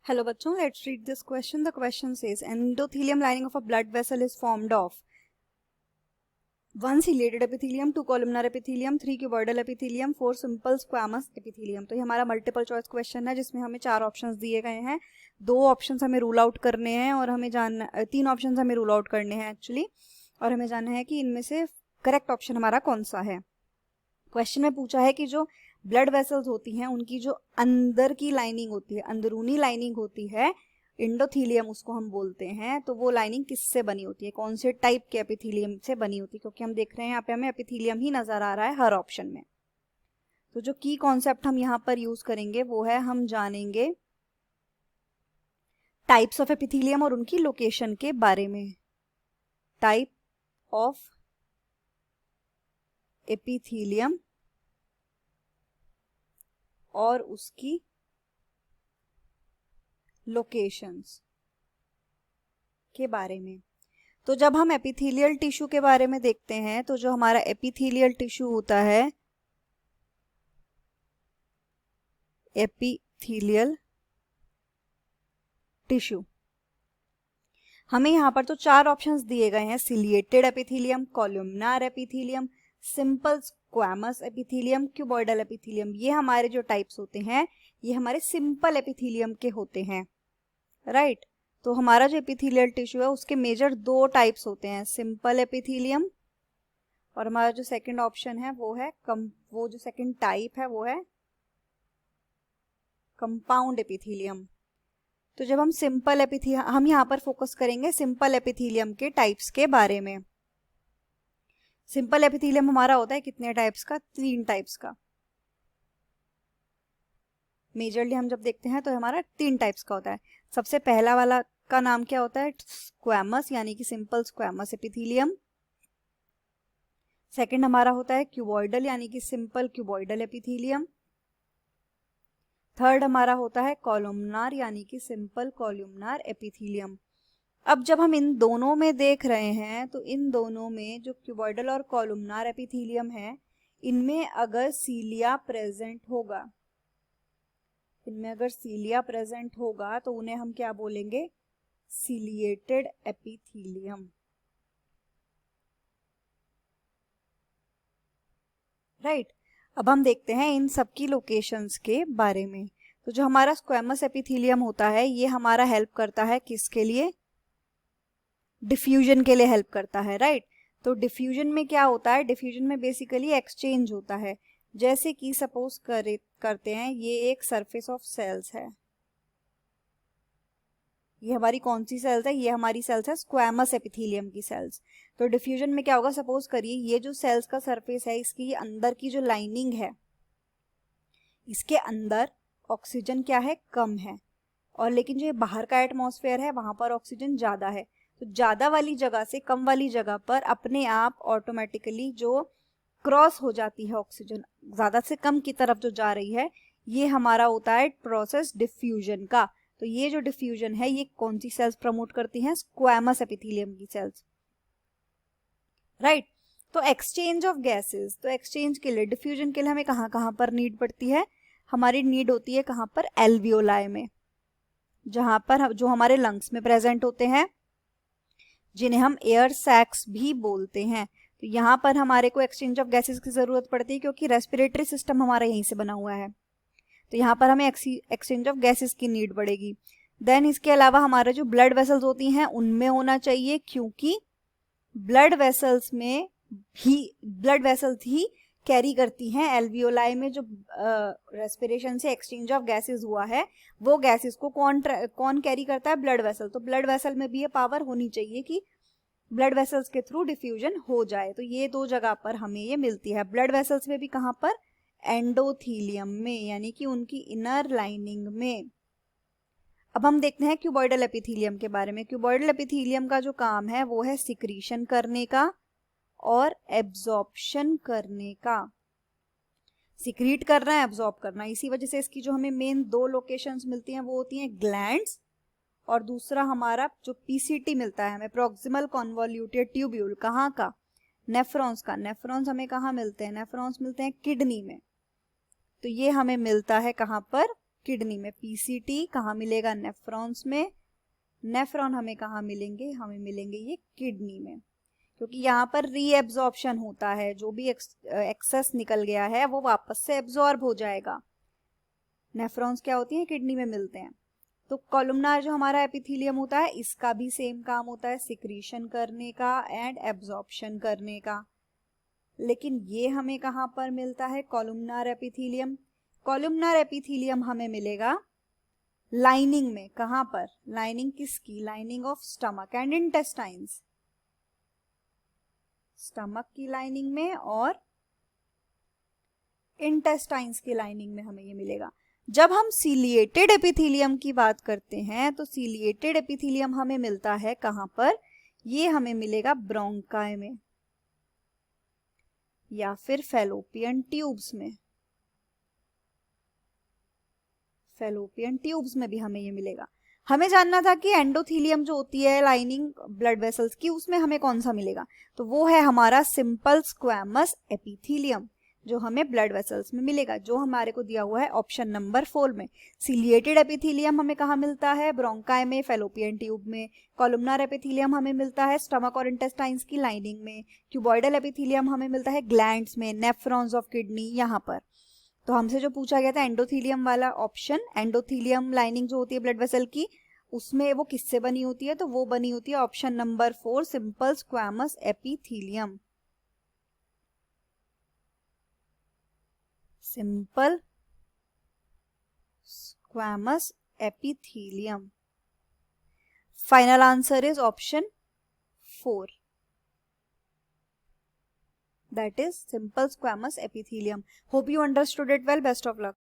Hello बच्चों, let's read this question. The question says endothelium lining of a blood vessel is formed of 1 ciliated epithelium, 2 columnar epithelium, 3 cuboidal epithelium, 4 simple squamous epithelium. तो ये हमारा multiple choice question है जिसमें हमें 4 options दिए गए हैं. 2 ऑप्शंस हमें रूल आउट करने हैं और हमें जानना 3 ऑप्शंस हमें रूल आउट करने हैं एक्चुअली, और हमें जानना है कि इनमें से करेक्ट ऑप्शन हमारा कौन सा है. क्वेश्चन में पूछा है कि जो ब्लड वेसल्स होती हैं उनकी जो अंदर की लाइनिंग होती है, अंदरूनी लाइनिंग होती है, एंडोथीलियम उसको हम बोलते हैं, तो वो लाइनिंग किससे बनी होती है, कौन से टाइप के एपिथीलियम से बनी होती है, क्योंकि हम देख रहे हैं यहाँ पे हमें एपिथीलियम ही नजर आ रहा है हर ऑप्शन में. तो जो की कॉन्सेप्ट हम यहाँ पर यूज करेंगे वो है, हम जानेंगे टाइप्स ऑफ एपिथीलियम और उनकी लोकेशन के बारे में. टाइप ऑफ एपिथीलियम और उसकी लोकेशंस के बारे में. तो जब हम एपिथेलियल टिश्यू के बारे में देखते हैं तो जो हमारा एपिथेलियल टिश्यू होता है, एपिथेलियल टिश्यू, हमें यहाँ पर तो 4 ऑप्शंस दिए गए हैं: ciliated epithelium, columnar epithelium, simple squamous epithelium, cuboidal epithelium. ये हमारे जो टाइप्स होते हैं ये हमारे सिंपल एपिथेलियम के होते हैं, राइट. तो हमारा जो एपिथेलियल टिश्यू है उसके मेजर 2 टाइप्स होते हैं, सिंपल एपिथेलियम, और हमारा जो सेकंड ऑप्शन है वो है वो जो सेकंड टाइप है वो है कंपाउंड एपिथेलियम. तो जब हम सिंपल एपिथेलियम, हम यहाँ पर फोकस करेंगे सिंपल एपिथेलियम के टाइप्स के बारे में. सिंपल एपिथेलियम हमारा होता है कितने टाइप्स का? 3 टाइप्स का. मेजरली हम जब देखते हैं तो हमारा 3 टाइप्स का होता है. सबसे पहला वाला का नाम क्या होता है? स्क्वैमस, यानी कि सिंपल स्क्वैमस एपिथेलियम. सेकंड हमारा होता है क्यूबॉइडल, यानी कि सिंपल क्यूबॉइडल एपिथेलियम. थर्ड हमारा होता है कॉलमनार, यानी कि सिंपल कॉलमनार एपिथेलियम. अब जब हम इन दोनों में देख रहे हैं तो इन दोनों में जो क्यूबॉइडल और कॉलमनार एपिथेलियम है, इनमें अगर सीलिया प्रेजेंट होगा, इनमें अगर सीलिया प्रेजेंट होगा तो उन्हें हम क्या बोलेंगे? Ciliated epithelium, right. अब हम देखते हैं इन सब की लोकेशंस के बारे में. तो जो हमारा स्क्वैमस एपिथेलियम होता है ये हमारा हेल्प करता है किसके लिए? डिफ्यूजन के लिए हेल्प करता है, राइट. तो डिफ्यूजन में क्या होता है? डिफ्यूजन में बेसिकली एक्सचेंज होता है. जैसे कि सपोज करते हैं ये एक सरफेस ऑफ सेल्स है, ये हमारी कौन सी सेल्स है? ये हमारी सेल्स है स्क्वैमस एपिथेलियम की सेल्स. तो डिफ्यूजन में क्या होगा? सपोज करिए ये जो सेल्स का सरफेस है, इसकी अंदर की जो लाइनिंग है, इसके अंदर ऑक्सीजन क्या है? कम है, और लेकिन जो ये बाहर का एटमॉस्फेयर है वहां पर ऑक्सीजन ज्यादा है. तो ज्यादा वाली जगह से कम वाली जगह पर अपने आप ऑटोमेटिकली जो क्रॉस हो जाती है ऑक्सीजन, ज्यादा से कम की तरफ जो जा रही है, ये हमारा होता है प्रोसेस डिफ्यूजन का. तो ये जो डिफ्यूजन है ये कौन सी सेल्स प्रमोट करती हैं? स्क्वैमस एपिथेलियम की सेल्स, राइट. तो एक्सचेंज ऑफ गैसेस, तो एक्सचेंज के लिए, डिफ्यूजन के लिए हमें कहाँ कहाँ पर नीड पड़ती है? हमारी नीड होती है कहाँ पर? एल्वियोलाई में, जहां पर जो हमारे लंग्स में प्रेजेंट होते हैं, जिन्हें हम एयर सैक्स भी बोलते हैं. तो यहाँ पर हमारे को एक्सचेंज ऑफ गैसेस की जरूरत पड़ती है क्योंकि रेस्पिरेटरी सिस्टम हमारा यहीं से बना हुआ है. तो यहाँ पर हमें एक्सचेंज ऑफ गैसेस की नीड पड़ेगी. देन इसके अलावा हमारे जो ब्लड वेसल्स होती हैं उनमें होना चाहिए, क्योंकि ब्लड वेसल्स ही कैरी करती हैं एल्वियोलाई में जो रेस्पिरेशन से एक्सचेंज ऑफ गैसेस हुआ है, वो गैसेस को कौन कैरी करता है? Blood vessel. तो ब्लड वेसल में भी ये पावर होनी चाहिए कि ब्लड वेसल्स के थ्रू डिफ्यूजन हो जाए. तो ये 2 जगह पर हमें ये मिलती है. ब्लड वेसल्स में भी कहाँ पर? एंडोथीलियम में, यानी कि उनकी इनर लाइनिंग में. अब हम देखते हैं क्यूबॉइडल एपिथेलियम के बारे में. क्यूबॉइडल एपिथेलियम का जो काम है वो है सिक्रीशन करने का और एब्जॉर्प्शन करने का. सिक्रीट करना है, एब्जॉर्ब करना. इसी वजह से इसकी जो हमें मेन 2 लोकेशंस मिलती हैं वो होती हैं ग्लैंड्स, और दूसरा हमारा जो पीसीटी मिलता है हमें, प्रॉक्सिमल कॉन्वोल्यूटेड ट्यूब्यूल. कहाँ का? नेफ्रॉन्स का. नेफ्रॉन्स हमें कहाँ मिलते हैं? नेफ्रॉन्स मिलते हैं किडनी में. तो ये हमें मिलता है कहाँ पर? किडनी में। पीसीटी कहाँ मिलेगा? नेफ्रॉन्स में। नेफ्रॉन हमें कहाँ मिलेंगे? हमें मिलेंगे ये किडनी में, क्योंकि यहाँ पर रीएब्जॉर्प्शन होता है, जो भी एक्सेस निकल गया है वो वापस से एब्जॉर्ब हो जाएगा। नेफ्रॉन्स क्या होती हैं? किडनी में मिलते हैं। तो कॉलमनार जो हमारा एपिथेलियम होता है, इसका भी सेम काम होता है, सिक्रीशन करने का एंड एब्जॉर्प्शन करने का। लेकिन ये हमें कहाँ पर मिलता है? Columnar epithelium. कॉलमनार एपिथेलियम हमें मिलेगा लाइनिंग में। कहाँ पर? लाइनिंग किसकी? Lining of stomach and intestines. Stomach की लाइनिंग में और इंटेस्टाइन्स की लाइनिंग में हमें ये मिलेगा। जब हम सीलिएटेड एपिथेलियम की बात करते हैं तो सीलिएटेड एपिथेलियम हमें मिलता है कहाँ पर? ये हमें मिलेगा ब्रोंकाई में या फिर फैलोपियन ट्यूब्स में। फैलोपियन ट्यूब्स में भी हमें ये मिलेगा। हमें जानना था कि एंडोथीलियम जो होती है लाइनिंग ब्लड वेसल्स की, उसमें हमें कौन सा मिलेगा, तो वो है हमारा सिंपल स्क्वैमस एपिथेलियम, जो हमें ब्लड वेसल्स में मिलेगा, जो हमारे को दिया हुआ है ऑप्शन नंबर 4 में। सीलिएटेड एपिथेलियम हमें कहाँ मिलता है? ब्रोंकाई में, फैलोपियन ट्यूब में। कॉलमनार एपिथेलियम हमें मिलता है स्टमक और इंटेस्टाइन्स की लाइनिंग में। क्यूबॉइडल एपिथेलियम हमें मिलता है ग्लैंड्स में, नेफ्रॉन्स ऑफ किडनी यहाँ पर। तो हमसे जो पूछा गया था एंडोथीलियम वाला ऑप्शन, एंडोथीलियम लाइनिंग जो होती है ब्लड वेसल की, उसमें वो किससे बनी होती है? तो वो बनी होती है option number 4, simple squamous epithelium. Simple squamous epithelium. Final answer is option 4, that is simple squamous epithelium. Hope you understood it well. Best of luck.